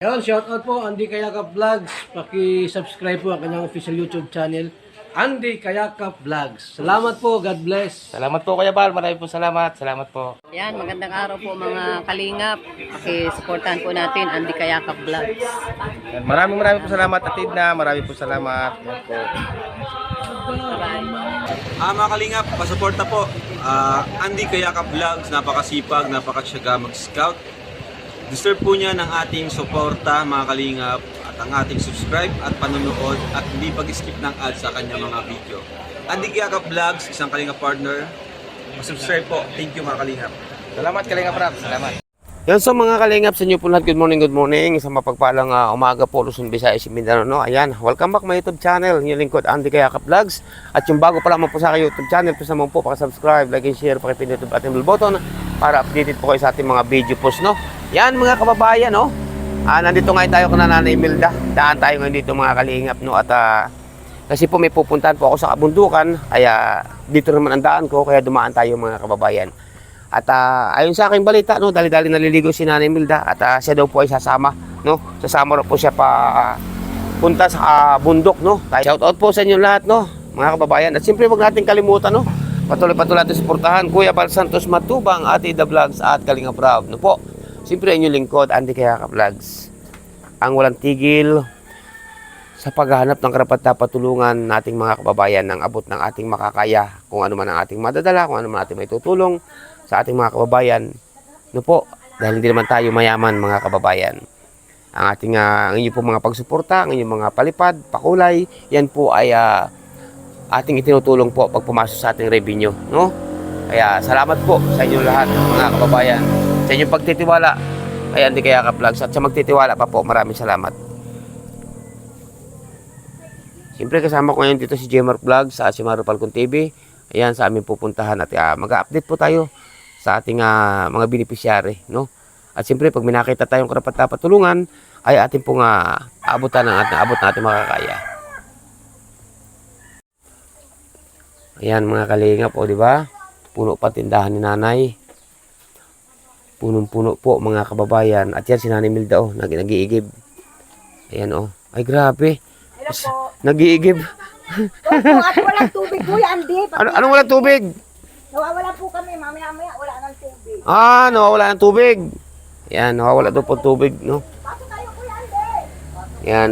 Ayun, shoutout po Andy Kayakap Vlogs. Paki-subscribe po ang kanyang official YouTube channel, Andy Kayakap Vlogs. Salamat po, God bless. Salamat po Kuya Bal, maraming po salamat. Salamat po. Yan, magandang araw po mga kalingap. Paki-supportahan po natin Andy Kayakap Vlogs. Yan, maraming po salamat Atid na, maraming po salamat. Yan po. Mga kalingap, pasuporta po. Andy Kayakap Vlogs, napakasipag, napakasyaga mag-scout. Deserve po niya ng ating suporta mga kalingap at ang ating subscribe at panonood at hindi pag-skip ng ads sa kanya mga video. Andy Kayakap Vlogs, isang kalingap partner. Subscribe po. Thank you mga kalingap. Salamat Kalingap Rap, salamat. Yan so mga kalingap sa inyo po lahat, good morning. Isang mapagpalang umaga po, Luzon, Visayas, Mindanao, no? Ayan, welcome back my YouTube channel, yung lingkod Andy Kayakap Vlogs. At yung bago pa lamang po sa aking YouTube channel, please naman po paki-subscribe, like and share, pakipindot ang ating bell button para updated po kayo sa ating mga video post, no? Yan mga kababayan, no? Nandito ngayon tayo kung Nanay Imelda. Daan tayo ngayon dito mga kalingap, no? At kasi po may pupuntahan po ako sa kabundukan, kaya dito naman ang daan ko, kaya dumaan tayo mga kababayan. At ayon sa aking balita, no, dali-dali naliligo si Nanay Imelda at siya daw po ay sasama, no? Sasama raw po siya pa punta sa bundok, no? Shout out po sa inyo lahat, no, mga kababayan. At siyempre wag nating kalimutan, no, patuloy natin suportahan Kuya Bal Santos Matubang, Ate The Vlogs at Kalingap Rab, no po. Siyempre inyong lingkod Andy Kayakap Vlogs, ang walang tigil sa paghahanap ng karapat-patulungan nating mga kababayan ng abot ng ating makakaya, kung ano man ang ating madadala, kung ano man ating may tutulong sa ating mga kababayan, no po, dahil hindi naman tayo mayaman mga kababayan. Ang ating ang inyong po mga pagsuporta, ang inyong mga palipad, pakulay, yan po ay ating itinutulong po pag pumasok sa ating revenue, no? Kaya salamat po sa inyo lahat mga kababayan, sa inyong pagtitiwala kay Andy Kayakap Vlogs, at sa magtitiwala pa po, maraming salamat. Siyempre kasama ko ngayon dito si Jmar Vlogs sa si Maro Falcon TV. Ayan, sa aming pupuntahan at mag-update po tayo sa ating mga beneficiary, no? At siyempre pag may nakita tayong karapat-patulungan ay ating pong abutan ng abot natin makakaya. Ayan mga kalingap, o di ba? Puno pa tindahan ni Nanay. Punong-puno po mga kababayan. At yan si Nanay Imelda, oh, nag-iigib. Ayan, oh. Ay grabe. Nag-iigib. At walang tubig, Kuya Andy. Anong walang tubig? Nawawala po kami, mamaya-maya wala nang tubig. Nawawala ng tubig. Yan, nawawala daw po tubig, no? Pasok tayo, Kuya Andy. Yan.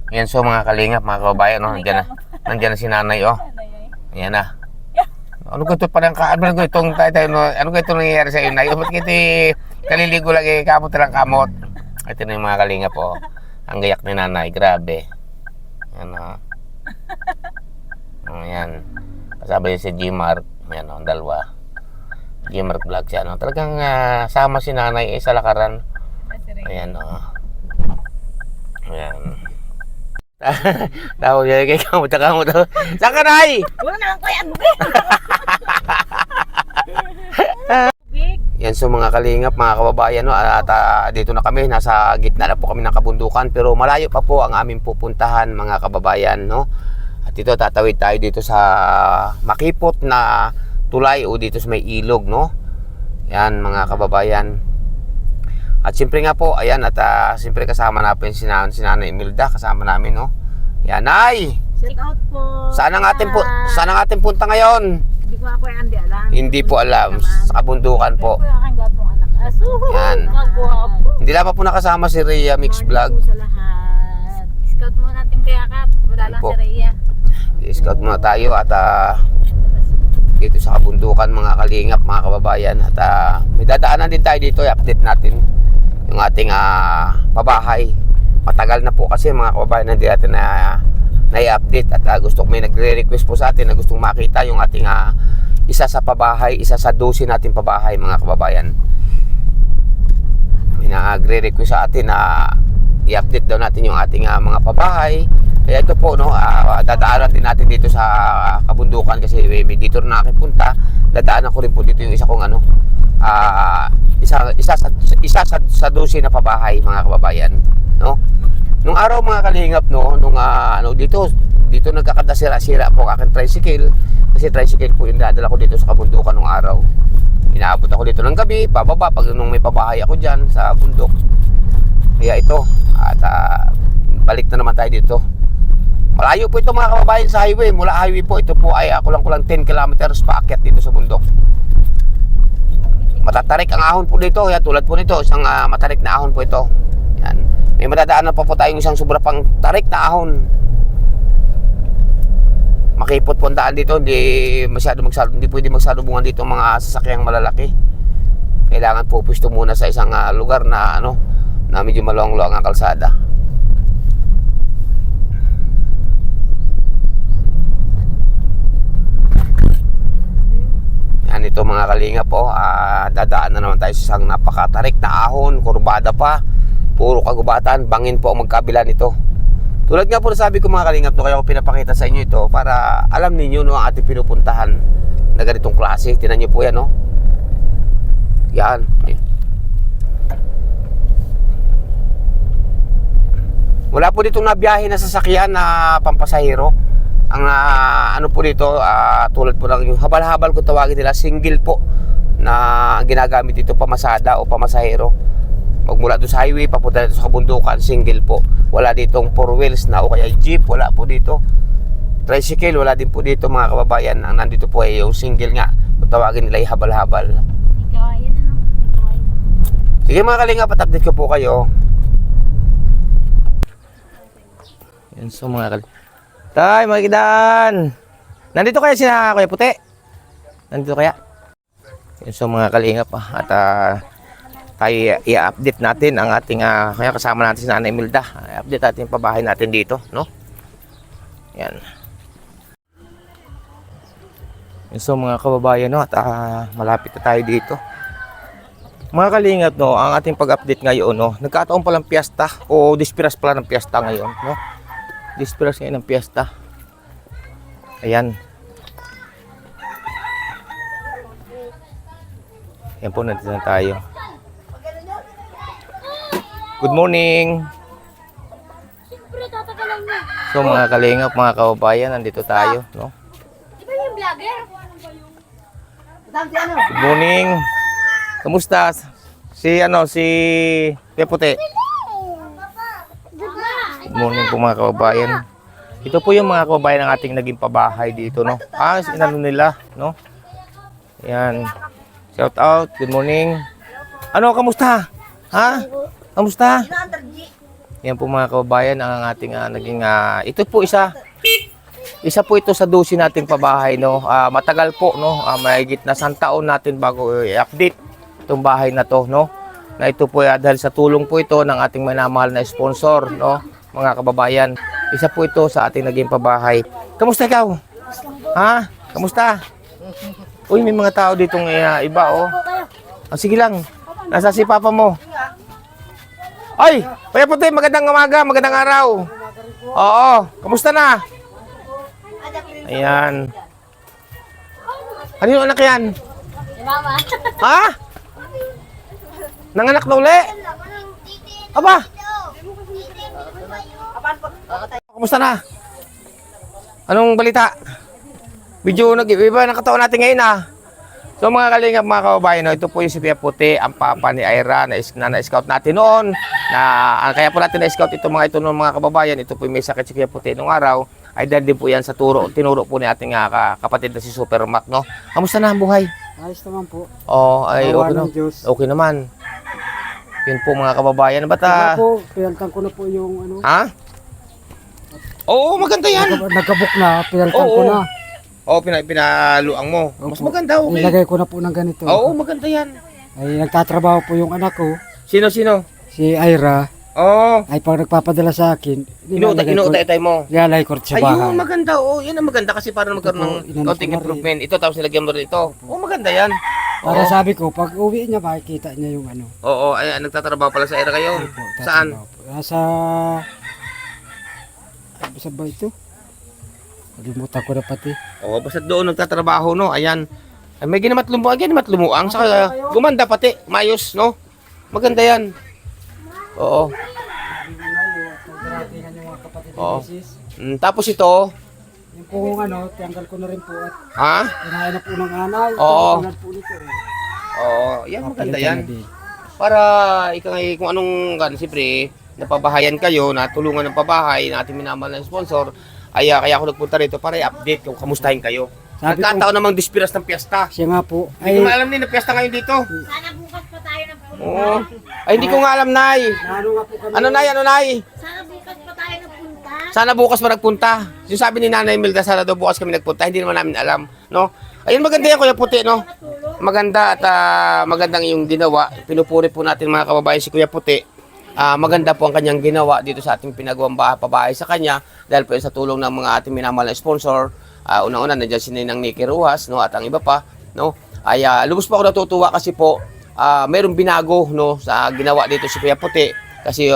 Yan, so mga kalingap, mga kababayan, no? Nandiyan na si Nanay, oh. Ayan na. Ano ko ito parang ano ko itong tayo, no? Ano ko itong nangyayari sa iyo, Nay? Ba't kiti kaliligo lagi, kamot lang kamot. Ito na yung mga kalingap, oh. Ang gayak ni Nanay, grabe. Yan, oh. Ayan. Kasabay si Gmar. Ayan, oh, ang dalawa. Gmar Vlogs yan, oh. Talagang sama si Nanay sa lakaran. Ayan, oh. Ayan. Tawag niya kay kamot sa kamot. Saan ka, Nay? Wala nang Kuya Andy. Yan, so mga kalingap, mga kababayan, no, at dito na kami, nasa gitna na po kami ng kabundukan, pero malayo pa po ang aming pupuntahan mga kababayan, no. At dito tatawid tayo dito sa makipot na tulay o dito sa may ilog, no. Yan mga kababayan. At siyempre nga po, ayan, at siyempre kasama natin si Nanay Imelda, kasama namin, no. Yan, Nay! Shout out po. Saan ang ating punta ngayon? Hindi ko nga Kuya Andy alam. Hindi po alam, sa kabundukan po. Kuya aking gwapong anak. Yan. Hindi lang pa po nakasama si Rhea Mix Vlog. Sa lahat. Scout mo natin Kayakap. Wala lang Po. si Rhea. I-scout muna tayo at dito sa kabundukan mga kalingap, mga kababayan. At may dadaanan din tayo dito, i-update natin yung ating pabahay. Matagal na po kasi mga kababayan, hindi natin na-i-update. At gusto ko, may nagre-request po sa atin na gustong makita yung ating isa sa pabahay, isa sa 12 natin pabahay mga kababayan. May nagre-request sa atin na i-update daw natin yung ating mga pabahay. Kaya ito po, no, dadaanan din natin dito sa kabundukan kasi may dito na aking punta. Dadaanan ko rin po dito yung isa kong isa sa 12 na pabahay mga kababayan, no. Nung araw mga kalingap, no, nung dito nagkakadasira-sira po ang aking tricycle kasi tricycle po yung dadala ko dito sa kabundukan nung araw. dito ng gabi, pababa pag nung may pabahay ako dyan sa bundok. Kaya ito, at balik na naman tayo dito. Malayo po ito mga kababayan sa highway. Mula highway po, ito po ay kulang-kulang 10 kilometers paakyat dito sa bundok. Matatarik ang ahon po dito. Yan, tulad po nito, isang matarik na ahon po ito. Yan. May madadaanan pa po tayong isang sobra pang tarik na ahon. Makipot po ang daan dito, hindi pwede magsalubungan dito mga sasakyang malalaki. Kailangan po pwesto muna sa isang lugar na na medyo maluwang-luwang ang kalsada. Yan ito mga kalinga po, dadaan na naman tayo sa isang napakatarik na ahon, kurbada pa, puro kagubatan, bangin po ang magkabila nito. Tulad nga po na sabi ko mga kalingap, kaya ko pinapakita sa inyo ito para alam ninyo ang ating pinupuntahan na ganitong klase. Tingnan niyo po yan, no? Yan. Wala po ditong nabiyahe na sasakyan na pampasahero. Ang ano po dito, tulad po ng yung habal-habal kung tawagin nila, single po na ginagamit dito pamasada o pamasahero. Magmula doon sa highway, papunta dito sa kabundukan, single po. Wala ditong 4 wheels na o kaya jeep, wala po dito. Tricycle, wala din po dito mga kababayan. Ang nandito po ay yung single nga. Kung tawagin nila ay habal-habal. Ikaw ayun Ikaw ayun. Sige mga kalinga, pat-update ko po kayo. Yan so mga kalinga. Tay, mga kidan! Nandito kaya sina Kuya Puti? Nandito kaya? Yan so mga kalinga pa. At tayo i-update natin ang ating kaya kasama natin si Nanay Milda. I-update natin yung pabahay natin dito, no? Yan. So mga kababayan, no, at malapit na tayo dito. Mga kalingap, no, ang ating pag-update ngayon, no, nagkataon palang piyesta o dispiras pala ng piyesta ngayon, no? Dispiras ngayon ng piyesta. Ayan. Yan po, nandito na tayo. Good morning. So mga kalingap, mga kababayan, nandito tayo, no? Di ba yung vlogger? Good morning. Kamusta? Si Kuya Puti. Good morning po mga kababayan. Ito po yung mga kababayan ng ating naging pabahay dito, no? Inano nila, no? Yan. Shout out. Good morning. Kamusta? Ha? Kamusta? Yan po mga kababayan ang ating naging ito po isa po ito sa 12 nating pabahay, no. Matagal po, no. Mahigit na 1 taon natin bago i-update itong bahay na to, no. Na ito po dahil sa tulong po ito ng ating minamahal na sponsor, no, mga kababayan. Isa po ito sa ating naging pabahay. Kamusta ikaw? Ha? Kamusta? Uy, may mga tao ditong iba, oh. Sige lang. Nasa si Papa mo. Ay, Kuya Puti, magandang umaga, magandang araw. Oo, kamusta na? Ayan. Ano yung anak yan? Mama. Ha? Nanganak na uli? Aba? Kamusta na? Anong balita? Medyo nag-iba ng katawan natin ngayon, So mga kalingap, mga kababayan, no, ito po yung si Kuya Puti, ang papa ni Ira na na-scout natin noon. Kaya po natin na-scout mga ito noon mga kababayan. Ito po yung may sakit si Kuya Puti noong araw. Ay dahil din po yan sa tinuro po ni ating kapatid na si Super Mac, no? Kamusta na ang buhay? Ayos naman po. Ay okay, no? Okay naman. Yun po mga kababayan. Ba't Pinaltan ko na po yung ano. Ha? Oo, maganda yan. Nagkabok na, pinaltan ko na. Oo, pinaluang mo. Mas maganda, okay. Nilagay ko na po ng ganito. Oo, maganda yan. Ay nagtatrabaho po yung anak ko, Sino? si Ira. Oo. Ay pag nagpapadala sa akin, Inuutay mo. nilalay ko sa bahay. Ayun, maganda. Oo, yan ang maganda kasi para magkaroon ng konting improvement. Ito, tapos nilagyan mo rin ito. Oo, maganda yan. Para sabi ko, pag uwi niya, makikita niya yung ano. Oo, ay, nagtatrabaho pala sa Ira kayo. Saan? Nasa... Saan ba ito? Nalimutan ko na pati. Oo, basta doon nagtatrabaho, no? Ayan. Ay, may ginamat lumuang. Saka gumanda pati. Mayos, no? Maganda yan. Oo. Oo. Tapos ito. Yung kung ano, tiyanggal ko na rin po at Ha? inahanap po ng anay. Oo. Tiyanggal po nito. Oo, yan maganda Papalitan yan. na din. Para kung anong siyempre, napabahayan kayo, natulungan ng pabahay, na ating minamahal ng sponsor, ay kaya ako nagpunta rito para i-update kung kamustahin kayo. Sabi Nagkataon namang dispiras ng piyesta. Siya nga po, Hindi ko ay, alam din na piyesta ngayon dito. Sana bukas pa tayo ng punta. Oo. Ay, hindi ko nga alam, Nay. ano nga po kami, Ano, Nay? Ano, Nay? Sana bukas pa tayo ng punta. Sana bukas pa nagpunta. Yung sabi ni Nanay Milda, sana daw bukas kami nagpunta. Hindi naman namin alam, no? Ayun, maganda yan, Kuya Puti, no? Maganda at magandang iyong ginawa. Pinupuri po natin mga kababayan si Kuya Puti. Maganda po ang kanyang ginawa dito sa ating pinagawang pabahay sa kanya dahil po sa tulong ng mga ating minamahal na sponsor. Unang-una, nandiyan si Ninang Nikki Ruas, no? At ang iba pa, no? Ay, lubos po ako natutuwa kasi po, mayroong binago, no? Sa ginawa dito si Kuya Puti. Kasi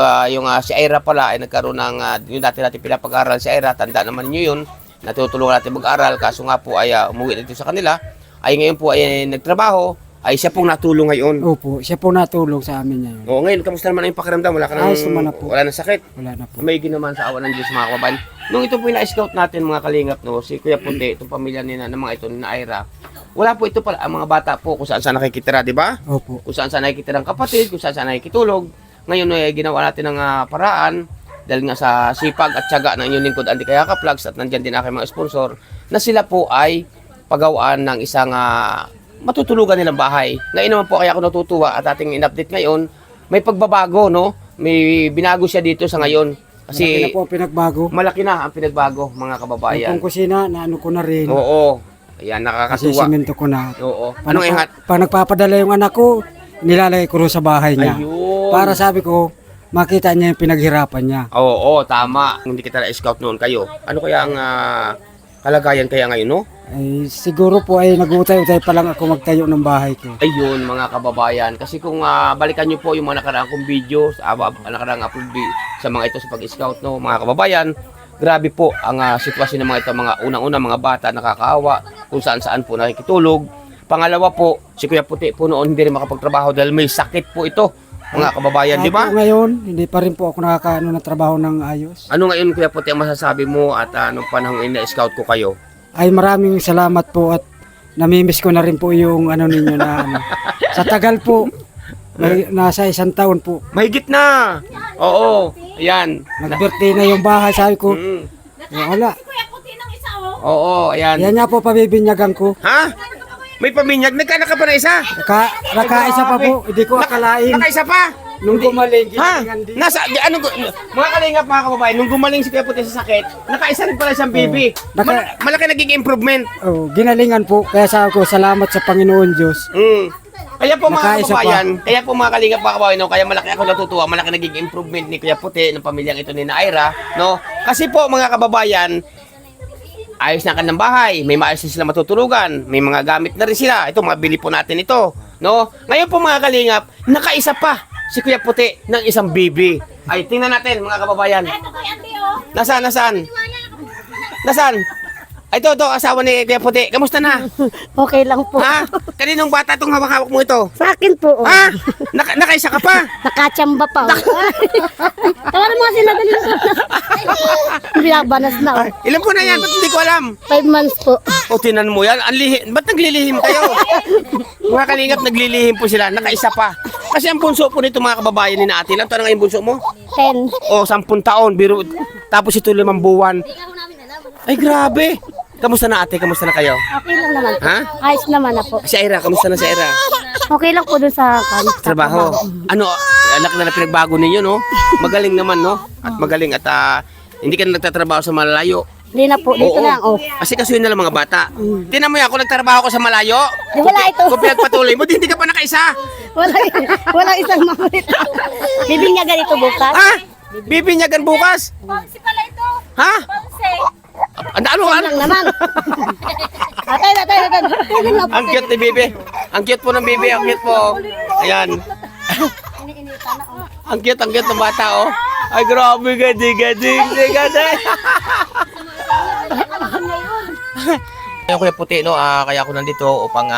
si Ira pala ay nagkaroon ng, yung dati natin pinapag-aral si Ira, tanda naman niyo yun, natutulungan natin mag-aral, kaso nga po ay umuwi dito sa kanila, ay ngayon po ay nagtrabaho, ay siya pong natulong ngayon. opo, siya po natulong sa amin ngayon. Oo, ngayon, kamusta naman ang pakiramdam? Wala ka nang, Ayos naman na po. wala nang sakit? Wala na po. May ginaman sa awa ng Diyos mga kababayan. Nung ito po yung na-scout natin mga kalingap, no, si Kuya Puti, itong pamilya nila ng mga ito ni Ira, wala po ito pala, ang mga bata po kung saan nakikitira, di ba? Opo. Kung saan nakikitira ng kapatid, kung saan nakikitulog. Ngayon ay ginawa natin ng paraan dahil nga sa sipag at tiyaga ng inyong lingkod Andy Kayaka Vlogs at nandyan din aking mga sponsor na sila po ay pagawaan ng isang matutulugan nilang bahay. Ngayon naman po kaya ako natutuwa at ating in-update ngayon, may pagbabago, no? May binago siya dito sa ngayon. Malaki Kasi na po ang pinagbago. malaki na ang pinagbago mga kababayan. Yung kusina, naano ko na rin. Oo. Ayan, Kasi nakakatuwa. simento ko na. Oo. Anong ihat? Pa nagpapadala yung anak ko, nilalagay ko rin sa bahay niya. Ayun. Para sabi ko, makita niya yung pinaghirapan niya. Oo, tama. Hindi kita na-scout noon kayo. Ano kaya ang kalagayan kaya ngayon, no? Ay, siguro po ay nag-utay-utay pa lang ako magtayo ng bahay ko. Ayun, mga kababayan. Kasi kung balikan nyo po yung mga nakaraang kong video, nakaraang upload sa mga ito sa pag-scout, no, mga kababayan, grabe po ang sitwasyon ng mga ito, mga unang-una, mga bata, nakakaawa, kung saan-saan po nakikitulog. Pangalawa po, si Kuya Puti po noon hindi rin makapagtrabaho dahil may sakit po ito, mga kababayan, di ba? Ako ngayon, hindi pa rin po ako nakakaano na trabaho ng ayos. Ano ngayon, Kuya Puti, ang masasabi mo at anong panahon ina-scout ko kayo? Ay maraming salamat po at namimiss ko na rin po yung ano ninyo na ano. Sa tagal po, nasa 1 taon po. Mahigit na! Oo, ayan. Nag-birthday na yung bahay, sabi ko, Mm. wala. Kuya Puti ng isa oh. Oo, ayan. Yan nga po pabibinyagan ko. Ha? May paminyag? Nagkana ka pa na isa? Nakaisa pa po, hindi ko akalain. Nakaisa pa? Nung gumaling, Ha? ginalingan din. Mga kalingap mga kababayan, nung gumaling si Kuya Puti sa sakit, nakaisa rin pala siyang baby. Malaki naging improvement. Oh, ginalingan po, kaya sabi ko, salamat sa Panginoon Diyos. Mm. Kaya po mga Nakaisa kababayan, kaya po mga kalingap mga kababayan, no, kaya malaki ako natutuwa, malaki naging improvement ni Kuya Puti ng pamilyang ito ni Ira, no? Kasi po mga kababayan, ayos na kanilang bahay, may maayos na sila matutulugan, may mga gamit na rin sila. Ito, mabili po natin ito, no? Ngayon po mga kalingap, nakaisa pa si Kuya Puti ng isang baby. Ay, tingnan natin mga kababayan. Ito kay Ate oh. Nasaan? Nasaan? Ay, ito, asawa ni Kuya Puti. Kamusta na? Okay lang po. Ha? Kaninong bata itong hawak-hawak mo ito? Sa akin po. Oh. Ha? Nakaisa ka pa? Nakachamba pa. Oh. Tawaran mo sila dali. Binabanas na. Oh. Ilan po na yan? Ba't hindi ko alam? 5 months po. O, tinan mo yan. Ba't naglilihim kayo? Mga kalingap, naglilihim po sila. Nakaisa pa. Kasi ang bunso po nito mga kababayan ni Ate lang. Ito na nga yung bunso mo? 10. O, 10 taon. Biro. Tapos ito 5 buwan. Ay, grabe. Kamusta na ate? Kamusta na kayo? Okay lang naman po. Ha? Ayos naman na po. Si Ira, kamusta na si Ira? Okay lang po dun sa Trabaho. Ano, anak na pinagbago ninyo, no? Magaling naman, no? At magaling at hindi ka na nagtatrabaho sa malayo. Hindi na po. Dito Oo. lang. Oh. Kasi kasuhin na lang mga bata. Tinan mo yan, ako nagtrabaho ko sa malayo. Di wala ito. Kung pinagpatuloy mo, di ka pa nakaisa. Walang isang makulit. Bibinyagan ito bukas. Ha? Bibinyagan bukas? Ponsi pala ito. Ha? Ponsi. Ano? Lang naman. Atay. Tingin na po. Ang cute ni Bibi. Ang cute po ng Bibi. Ang cute po. Ayan. Ang cute ng bata, oh. Ay, grabe, gading. Ayun, Kuya Puti, no? Kaya ako nandito upang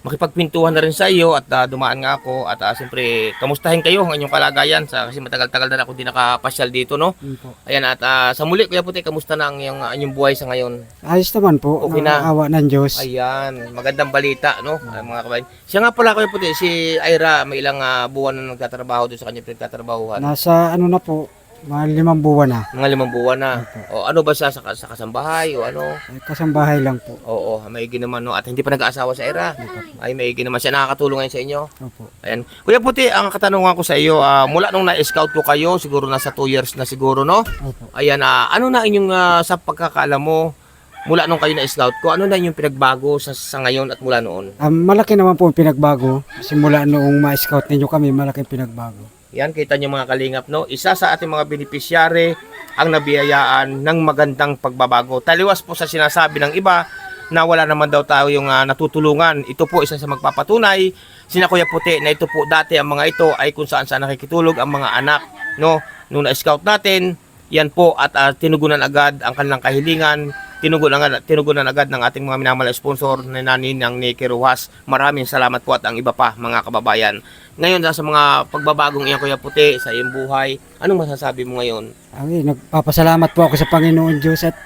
makipagpintuhan na rin sa iyo at dumaan nga ako at siyempre kamustahin kayo ang inyong kalagayan kasi matagal-tagal na ako hindi nakapasyal dito, no? Po. Ayan at sa muli Kuya Puti, kamusta na ang inyong buhay sa ngayon? Ayos naman po, Okay na. awa ng Diyos. Ayan, magandang balita, no? Mga kabayan. Siya nga pala Kuya Puti, si Ira, may ilang buwan na nagtatrabaho doon sa kanyang pinagtatrabahuhan. Nasa ano na po, mga 5 buwan na. Mga 5 buwan na. O ano ba siya sa kasambahay o ano? Kasambahay lang po. Oo, maigi naman, no? At hindi pa nag-aasawa sa Ira. Ay, maigi naman siya. Nakakatulong ngayon sa inyo. Opo. Ayan. Kuya Puti, ang katanungan ko sa iyo, mula nung na-scout po kayo, siguro nasa 2 years na siguro, no? Opo. Ayan, ano na inyong sa pagkakaalam mo, mula nung kayo na-scout ko, ano na inyong pinagbago sa ngayon at mula noon? Malaki naman po ang pinagbago. Simula noong ma-scout ninyo kami, malaki pinagbago. Yan, kita niyo mga kalingap, no? Isa sa ating mga beneficiary ang nabiyayaan ng magandang pagbabago. Taliwas po sa sinasabi ng iba na wala naman daw tayo yung natutulungan. Ito po isa sa magpapatunay. Sina Kuya Puti na ito po dati ang mga ito ay kung saan saan nakikitulog ang mga anak, no? Nung na-scout natin, yan po at tinugunan agad ang kanilang kahilingan. Tinugunan agad ng ating mga minamahal na sponsor na naninang ni Kiruhas. Maraming salamat po at ang iba pa mga kababayan. Ngayon sa mga pagbabagong iyan Kuya Puti sa iyong buhay, anong masasabi mo ngayon? Ay, nagpapasalamat po ako sa Panginoon Diyos at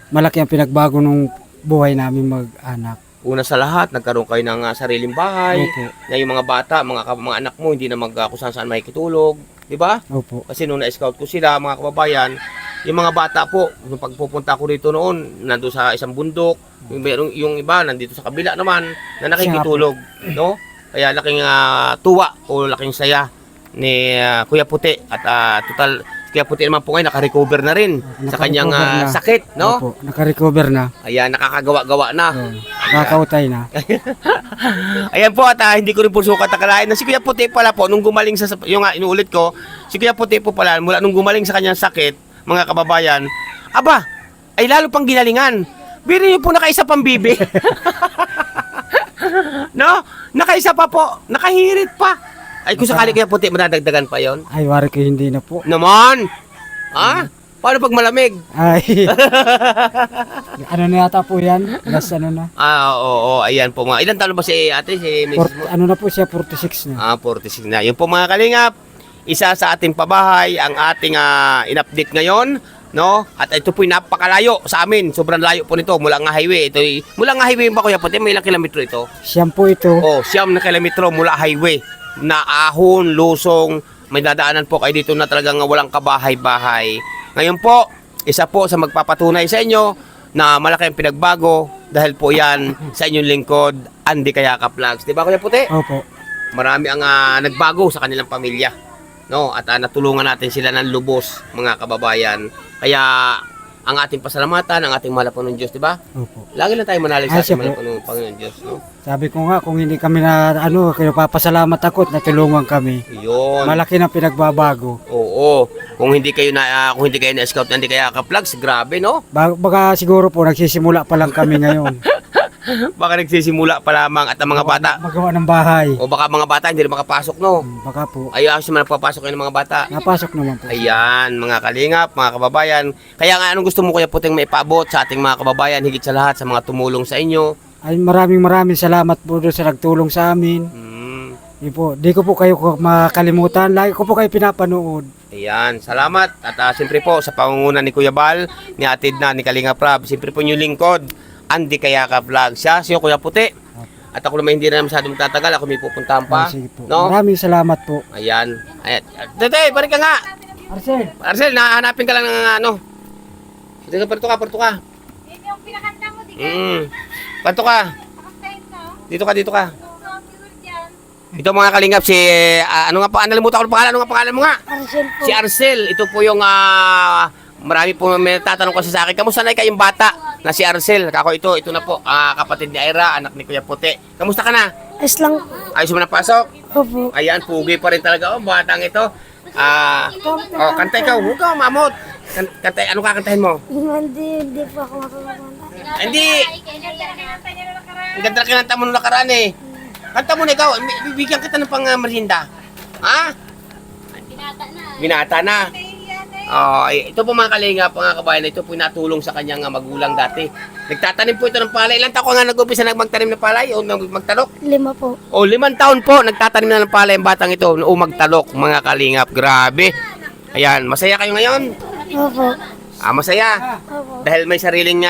malaki ang pinagbago ng buhay namin mag-anak. Una sa lahat, nagkaroon kayo ng sariling bahay. Opo. Na yung mga bata, mga anak mo, hindi na kung saan makikitulog. Di ba? Opo. Kasi nung na-scout ko sila, mga kababayan, yung mga bata po, nung pagpupunta ko rito noon, nandun sa isang bundok, yung iba, nandito sa kabila naman, na nakikitulog. No? Kaya laking tuwa o laking saya ni Kuya Puti. At total, Kuya Puti naman po ngayon, naka-recover na rin sa kanyang Naka-recover na. sakit. No? Opo, naka-recover na. Ayan, nakakagawa-gawa na. Nakakautay na. Ayan po at hindi ko rin po sukat akalain na si Kuya Puti pala po nung gumaling sa yung inuulit ko, si Kuya Puti po pala mula nung gumaling sa kanyang sakit, mga kababayan, aba, ay lalo pang ginalingan. Biro niyo po nakaisa pang bibi. No? Nakaisa pa po, nakahirit pa. Ay kung sakali Kuya Puti madadagdagan pa 'yon. Ay, wari ko hindi na po. Naman. Ha? Paano pag malamig? Ay. Ano na yata po yan? Last ano na? Oo, ayan po mga. Ilan taon ba si ate, si Mrs. mo? Ano na po siya, 46 na. 46 na. Yun po mga kalingap, isa sa ating pabahay ang ating in-update ngayon, no? At ito po napakalayo sa amin. Sobrang layo po nito mula nga highway. Ito mula nga highway ba Kuya Puti? May ilang kilometro ito? Siyam po ito. Oh, 9 na kilometro mula highway. Na ahon, lusong, may dadaanan po kayo dito na talagang walang kabahay-bahay. Ngayon po, isa po sa magpapatunay sa inyo na malaki ang pinagbago dahil po yan sa inyong lingkod, Andy Kayaka Vlogs. Diba Kuya Puti? Opo. Marami ang nagbago sa kanilang pamilya, no? At natulungan natin sila ng lubos, mga kababayan. Kaya ang ating pasalamatan, ang ating mahal na Panginoon Diyos, di ba? Opo. Lagi lang tayo manalig sa Ay, siya ating mahal po. na Panginoon Diyos, no? Sabi ko nga, kung hindi kami na, kaya papasalamat ako at natulungan kami. Yun. Malaki na pinagbabago. Oo. Kung hindi kayo na scout na Hindi Kayaka Vlogs, grabe, no? Baka siguro po, nagsisimula pa lang kami ngayon. Baka nagsisimula pa lamang at ang mga bata, Magawa ng bahay. o baka mga bata hindi na makapasok, no? Baka po. Ayos naman papasok ng mga bata. Napasok naman po. Ayan, mga kalingap, mga kababayan. Kaya nga, anong gusto mo Kuya Puting maipaabot sa ating mga kababayan, higit sa lahat sa mga tumulong sa inyo? Ay, maraming salamat po doon sa nagtulong sa amin. Di ko po kayo makalimutan. Lagi ko po kayo pinapanood. Ayan, salamat. At siyempre po, sa pangunguna ni Kuya Bal, ni Atid na, ni Kalinga Prab, siyempre po yung lingkod, Andy Kayaka Vlogs. Siya, Kuya Puti. At ako naman hindi na masyadong tatagal, ako may pupuntahan pa. Sige po. No? Maraming salamat po. Ayan. Ayan. Tete, balik ka nga. Arcel. Arcel, nahanapin ka lang ng ano. Sige, parto ka. Yun yung pinakanta mo, di ka? Parto ka. Nakastayin ka. Dito ka. So, viewer dyan. Ito mga kalingap, si, ano nga pa, nalimutan ko ng pangalan, ano nga pangalan mo nga? Arcel po. Si Arcel, ito po yung, marami po may tatanong kasi sa akin, kamusta na kayong bata na si Arcel? Kako ito na po, kapatid ni Ira, anak ni Kuya Puti. Kamusta ka na? Ayos lang. Ayos mo na pasok? Opo. Ayan, pugi pa rin talaga, batang ito. Kanta ikaw, huwag ka mamot. Kanta, ano kakantahin mo? Hindi po ako marunong. Hindi, Kinanta niya na nakaraan. ang ganda na kinanta mo nung nakaraan eh. Kanta mo na ikaw, bibigyan kita ng pang merienda. Ha? Binata na. Binata na. Ito po mga kalingap, mga kabayan, ito po natulong sa kanyang magulang dati. Nagtatanim po ito ng palay. Ilan taon ko nga nag-umpisa magtanim ng palay o magtalok? 5 po. O 5 taon po, nagtatanim na ng palay ang batang ito o magtalok, mga kalingap. Grabe. Ayan, masaya kayo ngayon? Opo. Masaya. Opo. Dahil may sariling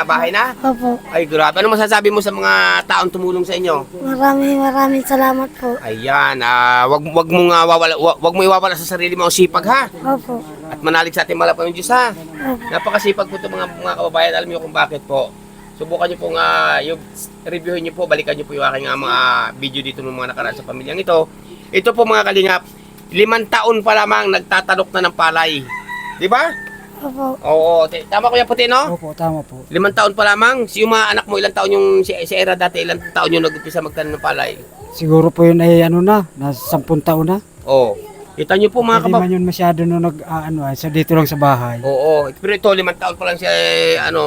bahay na? Opo. Ay, grabe. Ano masasabi mo sa mga taong tumulong sa inyo? Maraming salamat po. Ayan, wag mo iwawala sa sarili mo ang sipag, ha? Opo. At manalig sa ating malapang Diyos, ha? Opo. Napakasipag po ito mga kababayan. Alam niyo kung bakit po. Subukan niyo pong yung reviewin niyo po, balikan niyo po yung aking mga video dito ng mga nakaraan sa pamilyang ito. Ito po mga kalingap, 5 taon pa lamang nagtatanok na ng palay. Di ba? Opo. Oo, tama Kuya Puti, no? Opo, tama po. 5 taon pa lamang. Yung mga anak mo, ilang taon yung si Era dati, ilang taon yung nag-umpisa magtanim ng palay? Siguro po yun ay nasa 10 taon na. Oo. Kita niyo po mga Hindi man yun masyado nung so dito lang sa bahay. Oo. Pero ito, 5 taon pa lang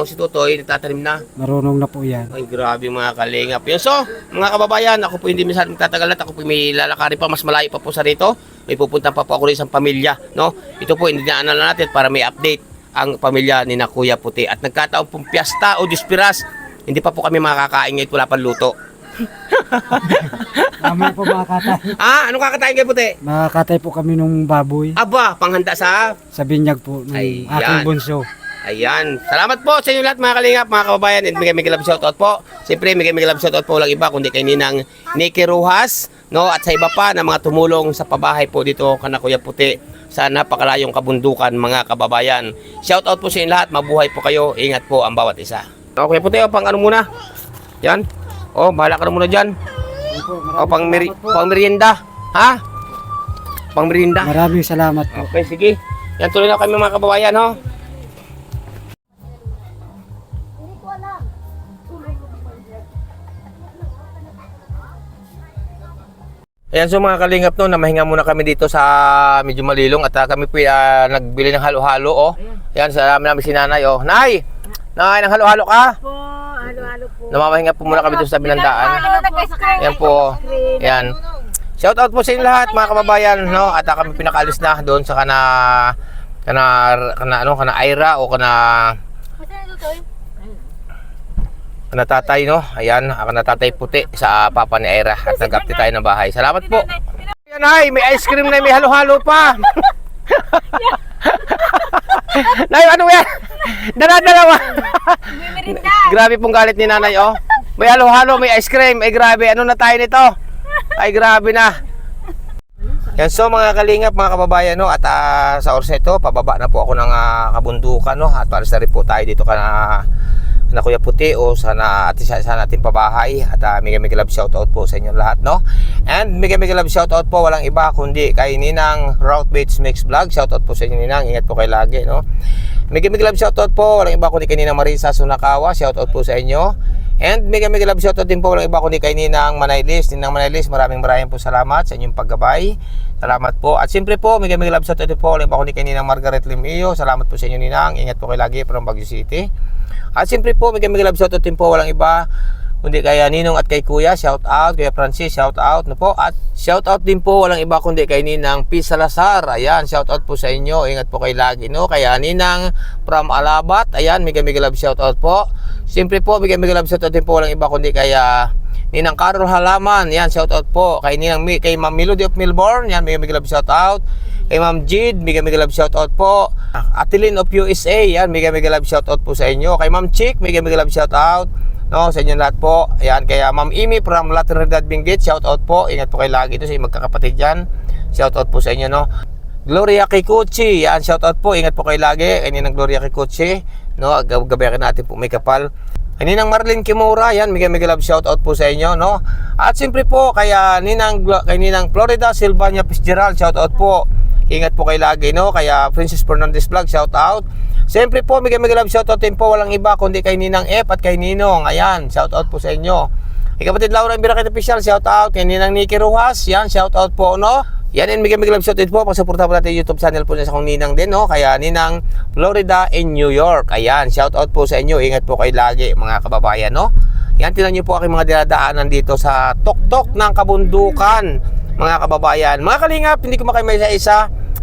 si Tutoy, nagtatanim na. Marunong na po yan. Ay, grabe mga kalingap. Yun, so, mga kababayan, ako po hindi minsan magtatagal at ako po may lalakarin pa, mas malayo pa po sa rito. May pupunta pa po ako rin sa pamilya, no? Ito po, hindi na natin para may update ang pamilya ni na Kuya Puti. At nagkataon pong piyesta o Dispiras, hindi pa po kami makakain ngayon, wala pang luto. Mamaya po makakatay. Anong kakatayin Kuya Puti? Makakatay po kami nung baboy Aba, panghanda sa... sa binyag po ng Ay, aking yan. bunso. Ayan. Salamat po sa inyo lahat mga kalingap, mga kababayan. And may love shoutout po. Siyempre, may love shoutout po walang iba kundi kay Ninang Nikki Rojas, no? At sa iba pa na mga tumulong sa pabahay po dito kana Kuya Puti sa napakalayong kabundukan mga kababayan. Shoutout po sa inyo lahat. Mabuhay po kayo. Ingat po ang bawat isa. Okay Puti, pang ano muna? Yan. Bahala ka na muna dyan. Pang merienda. Ha? Pang merienda. Maraming salamat po. Okay, sige. Yan, tuloy na kami mga kababayan, ho. Ayan, so mga kalingap no, namahinga muna kami dito sa medyo malilong at kami po nagbili ng halo-halo, oh. Ayan, sa namin si Nanay, oh. Nay, ng halo-halo ka? Po, halo-halo po. Namamahinga po muna kami dito sa binandaan. Ayan po, ayan. Shoutout po sa inyo lahat mga kababayan, no? At kami pinakaalis na doon sa kana Ira o kana tatay, no? Ayan, kana tatay Puti sa papa ni Ira at nag-update tayo ng bahay. Salamat po. Ayan ay, may ice cream na may halo-halo pa. Nay, ano yan? Dala-dalawa. Grabe pong galit ni Nanay, oh. May halo-halo, may ice cream. Ay grabe, ano na tayo nito? Ay grabe na. Yan, so mga kalingap, mga kababayan, no, at sa oras ito, pababa na po ako ng kabundukan, no, at pares na rin po tayo dito kana Kuya Puti o sana natin pabahay at mega love shoutout po sa inyo lahat, no. And mega love shoutout po walang iba kundi kay Ninang Route Beach Mix Vlog. Shoutout po sa inyo Ninang, ingat po kayo lagi, no. Mega love shoutout po walang iba kundi kay Ninang Marisa Sunakawa. Shoutout po sa inyo. And mega love shoutout din po walang iba kundi kay Ninang Manaylis. Ninang Manaylis, maraming po salamat sa inyong paggabay. Salamat po. At siyempre po, mega love shoutout din po walang iba kundi kay Ninang Margaret Limio. Salamat po sa inyo Ninang. Ingat po kayo lagi from Baguio City. At siyempre po, mega love shoutout din po walang iba kundi kay Ninong at kay Kuya, shout out, Kuya Francis, shout out, no po. At shout out din po walang iba kundi kay Ninang P. Salazar. Ayan, shout out po sa inyo. Ingat po kayo lagi, no. Kaya Ninang from Alabat, ayan, mega love shout out po. Siyempre po, mega love shout out din po walang iba kundi kay Ninang Carol Halaman. Ayan, shout out po kay kay Ma'am Melody of Melbourne. Ayan, mega love shout out. Kay Ma'am Jid, mega love shoutout po. Atilin of USA, yan, mega love shoutout po sa inyo. Kay Ma'am Chick, mega love shoutout, no, sa inyo lahat po. Ayan, kaya Ma'am Imi from La Trinidad Benguet, shoutout po. Ingat po kayo lagi ito sa magkakapatid dyan. Shoutout po sa inyo, no. Gloria Kikuchi, yan, shoutout po. Ingat po kayo lagi. Kaya Ninang Gloria Kikuchi, no, gabayakin natin po may kapal. Kay Ninang Marlene Kimura, yan, mega love shoutout po sa inyo, no. At siyempre po, kay Ninang Florida Silvania Fitzgerald, shoutout po. Ingat po kayo lagi, no. Kaya Princess Fernandez Vlog, shout out. Siyempre po, mega love shout out din po walang iba kundi kay Ninang F at kay Ninong. Ayan, shout out po sa inyo. Kay kapatid Laura Birakit Official, shout out. Kay Ninang Nikki Rojas, yan, shout out po, no. Yan, and mega love shout out po. Pagsuporta po natin YouTube channel po niya sa kong Ninang din, no. Kaya Ninang Florida in New York. Ayan, shout out po sa inyo. Ingat po kayo lagi, mga kababayan, no. Yan, tinan niyo po aking mga dinadaanan dito sa tuktok ng kabundukan, mga kababayan. Mga kalingap, hindi ko makaimay sa isa.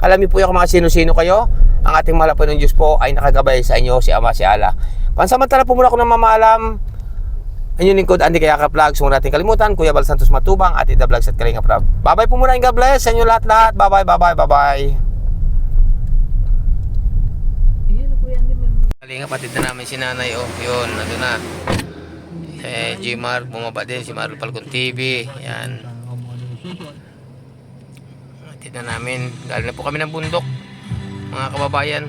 Alam niyo po yung mga sino-sino kayo. ang ating mahal po ng Diyos po ay nakagabay sa inyo, si Ama, si Allah. Pansamantala po muna ako ng mamaalam. Ang inyong lingkod, Andy Kayakap Vlogs. Huwag natin kalimutan, Kuya Bal Santos Matubang, Ate Da Vlogs at Kalinga Prab. Bye-bye po muna, and God bless sa inyo lahat-lahat. Bye-bye, bye-bye, bye-bye. Kalinga, patid na namin si nanay. Oh, yun, nandun na. Gmar, bumaba din. Si Marul Falcon TV. Yan. Patid na namin. Galing na po kami ng bundok, mga kababayan.